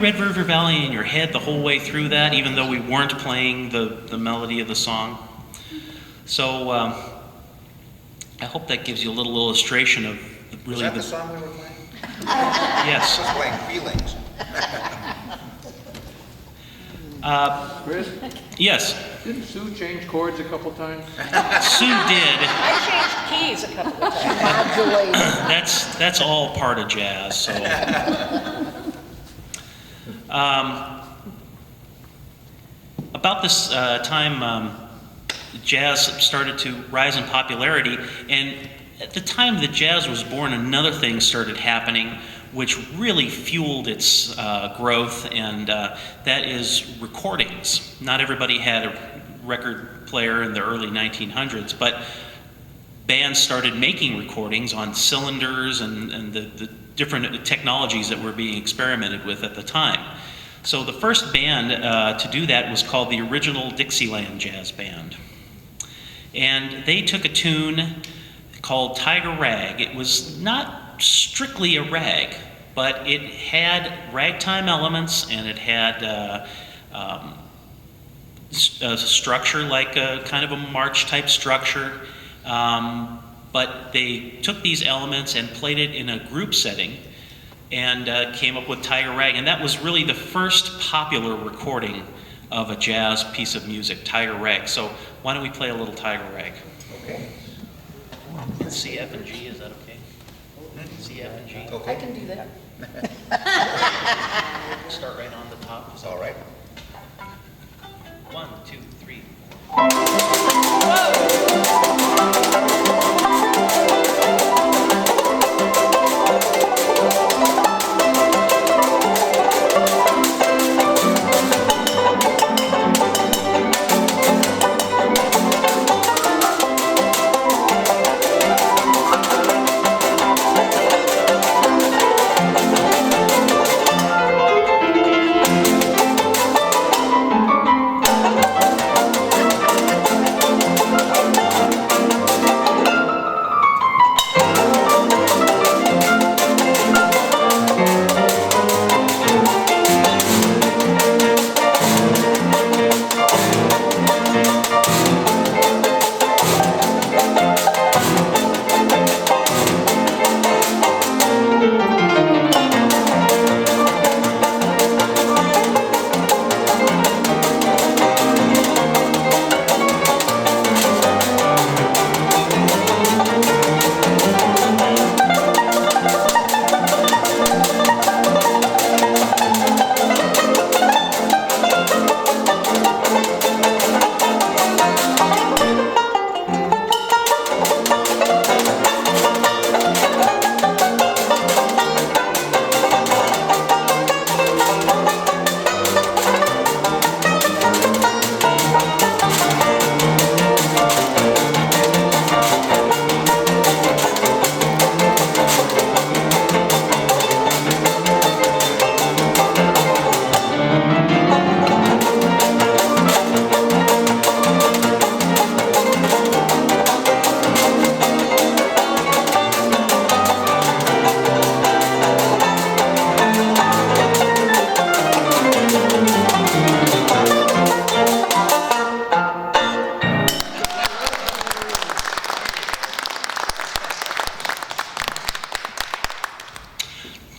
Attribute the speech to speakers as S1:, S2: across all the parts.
S1: Red River Valley in your head the whole way through that, even though we weren't playing the melody of the song. So I hope that gives you a little illustration of really
S2: Was that the song we were playing?
S1: Yes.
S2: I was playing Feelings.
S3: Chris,
S1: Yes,
S3: didn't Sue change chords a couple times?
S1: Sue did.
S4: I changed keys a couple of times.
S1: That's all part of jazz. So, about this time, jazz started to rise in popularity, and at the time that jazz was born, another thing started happening, which really fueled its growth, and that is recordings. Not everybody had a record player in the early 1900s, but bands started making recordings on cylinders and the different technologies that were being experimented with at the time. So the first band to do that was called the Original Dixieland Jazz Band. And they took a tune called Tiger Rag. It was not strictly a rag, but it had ragtime elements, and it had a structure like a kind of a march type structure. But they took these elements and played it in a group setting and came up with Tiger Rag. And that was really the first popular recording of a jazz piece of music, Tiger Rag. So why don't we play a little Tiger Rag?
S2: Okay.
S1: C, F, and G, is that okay? C, F, and G.
S2: Okay.
S4: I can do that.
S1: Start right on the top.
S2: All right.
S1: 1, 2, 3.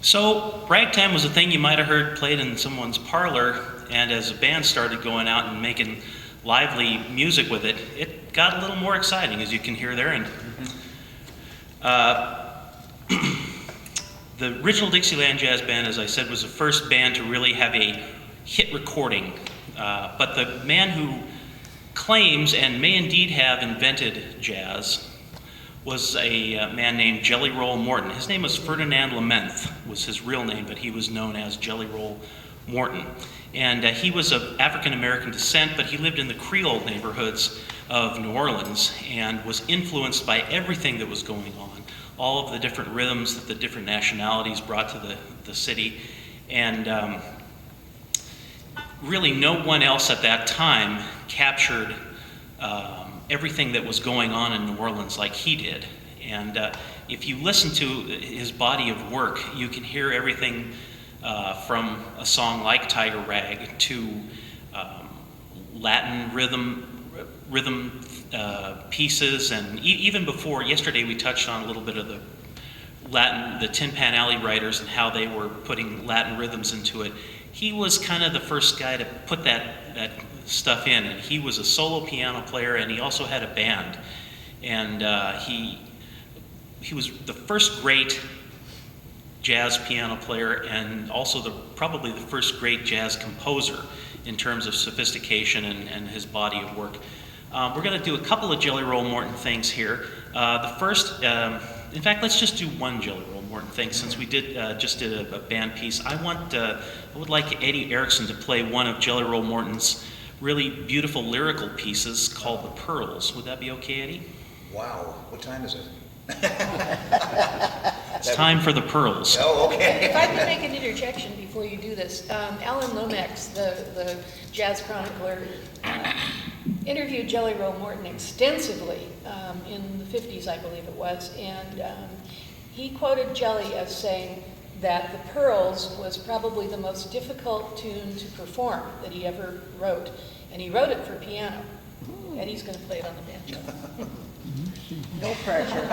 S1: So ragtime was a thing you might have heard played in someone's parlor, and as a band started going out and making lively music with it, it got a little more exciting, as you can hear there. And the Original Dixieland Jazz Band, as I said, was the first band to really have a hit recording. But the man who claims and may indeed have invented jazz was a man named Jelly Roll Morton. His name was Ferdinand Lamenth, was his real name, but he was known as Jelly Roll Morton. And he was of African-American descent, but he lived in the Creole neighborhoods of New Orleans and was influenced by everything that was going on, all of the different rhythms that the different nationalities brought to the city. And really no one else at that time captured everything that was going on in New Orleans like he did. And if you listen to his body of work, you can hear everything from a song like Tiger Rag to Latin rhythm pieces, and even before, yesterday we touched on a little bit of the Tin Pan Alley writers and how they were putting Latin rhythms into it. He was kind of the first guy to put that stuff in, and he was a solo piano player, and he also had a band, and he was the first great jazz piano player, and also probably the first great jazz composer in terms of sophistication and his body of work. We're going to do a couple of Jelly Roll Morton things here. The first, in fact, let's just do one Jelly Roll Morton thing, since we just did a band piece. I would like Eddie Erickson to play one of Jelly Roll Morton's really beautiful lyrical pieces called The Pearls. Would that be okay, Eddie?
S2: Wow, what time is it?
S1: It's time for The Pearls.
S2: Oh, okay.
S4: If I could make an interjection before you do this, Alan Lomax, the jazz chronicler, interviewed Jelly Roll Morton extensively in the 50s, I believe it was, and he quoted Jelly as saying that The Pearls was probably the most difficult tune to perform that he ever wrote, and he wrote it for piano. Eddie's going to play it on the banjo.
S5: No pressure.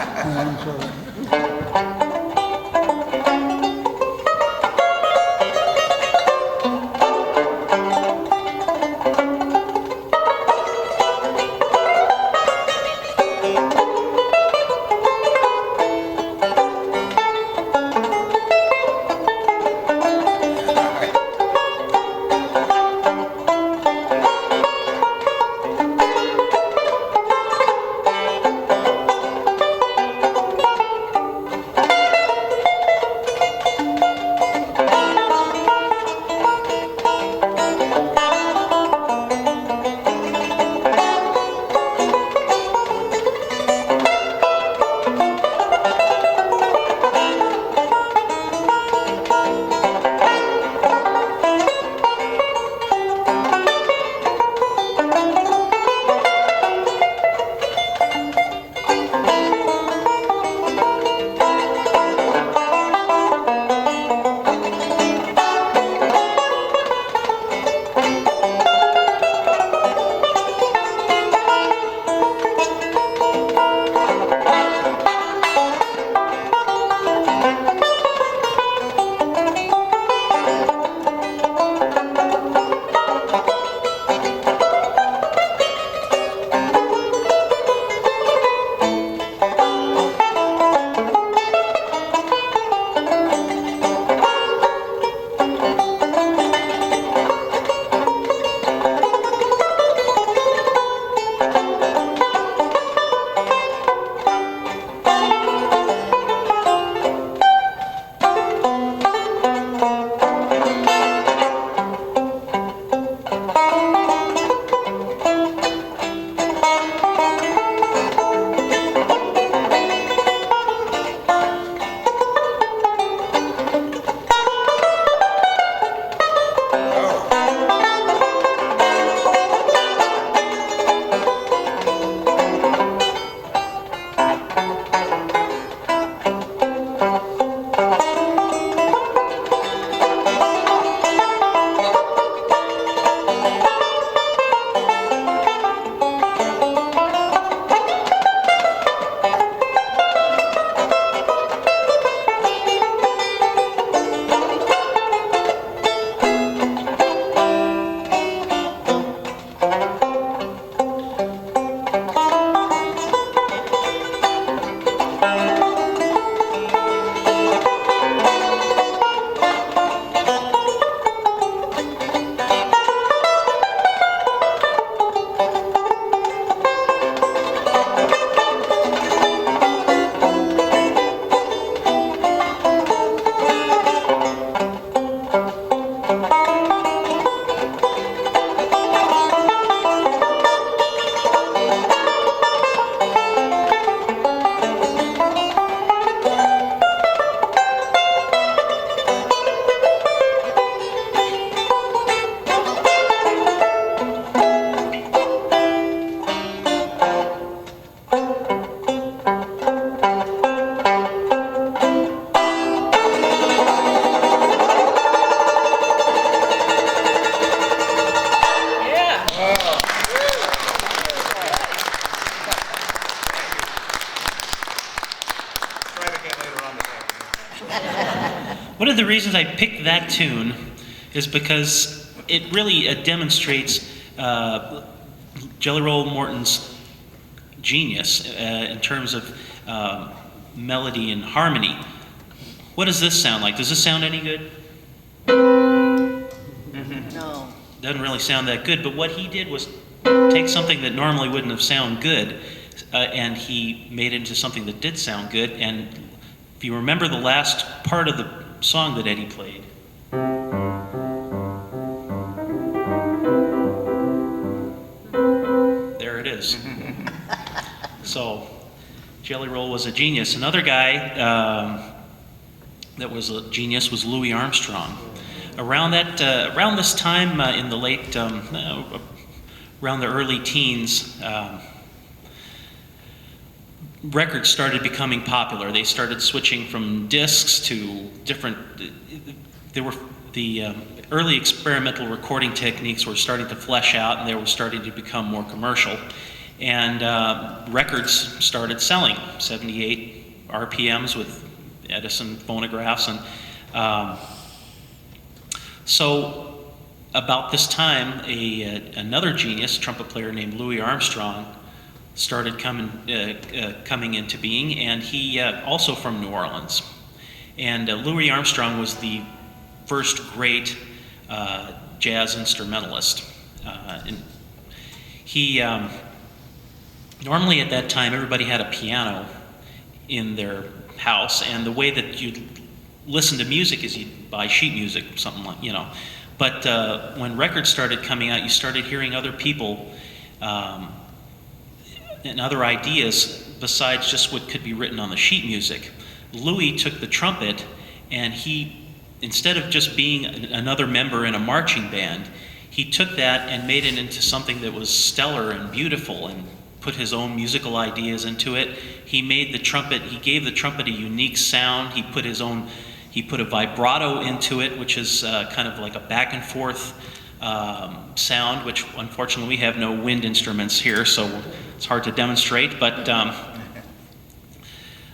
S1: of the reasons I picked that tune is because it really demonstrates Jelly Roll Morton's genius in terms of melody and harmony. What does this sound like? Does this sound any good?
S5: No.
S1: Doesn't really sound that good, but what he did was take something that normally wouldn't have sounded good, and he made it into something that did sound good. And if you remember the last part of the song that Eddie played, there it is. So Jelly Roll was a genius. Another guy that was a genius was Louis Armstrong. Around this time in the late, around the early teens, records started becoming popular. They started switching from discs to different. There were the early experimental recording techniques were starting to flesh out, and they were starting to become more commercial. And records started selling 78 RPMs with Edison phonographs, and so about this time, another genius, trumpet player named Louis Armstrong, started coming into being, and he also from New Orleans. And Louis Armstrong was the first great jazz instrumentalist. And he normally at that time everybody had a piano in their house, and the way that you listen to music is you buy sheet music, something like, you know. But when records started coming out, you started hearing other people and other ideas besides just what could be written on the sheet music. Louis took the trumpet, and he, instead of just being another member in a marching band, he took that and made it into something that was stellar and beautiful, and put his own musical ideas into it. He made the trumpet, he gave the trumpet a unique sound. He put a vibrato into it, which is kind of like a back and forth sound, which unfortunately we have no wind instruments here, so it's hard to demonstrate, but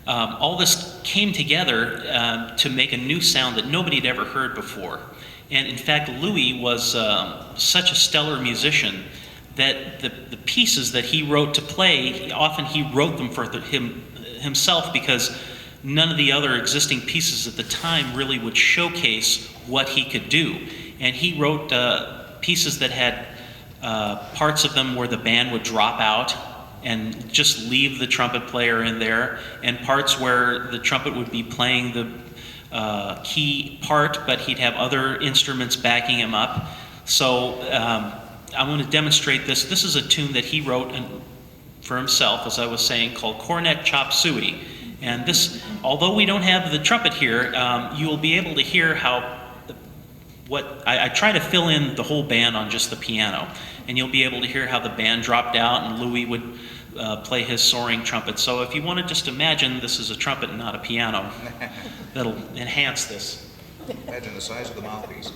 S1: all this came together to make a new sound that nobody had ever heard before. And in fact, Louis was such a stellar musician that the pieces that he wrote to play, often he wrote them for himself, because none of the other existing pieces at the time really would showcase what he could do. And he wrote pieces that had parts of them where the band would drop out and just leave the trumpet player in there, and parts where the trumpet would be playing the key part, but he'd have other instruments backing him up. So I want to demonstrate this. This is a tune that he wrote for himself, as I was saying, called Cornet Chop Suey. And this, although we don't have the trumpet here, you will be able to hear how I try to fill in the whole band on just the piano, and you'll be able to hear how the band dropped out and Louis would play his soaring trumpet. So if you want to just imagine this is a trumpet and not a piano, that'll enhance this.
S2: Imagine the size of the mouthpiece.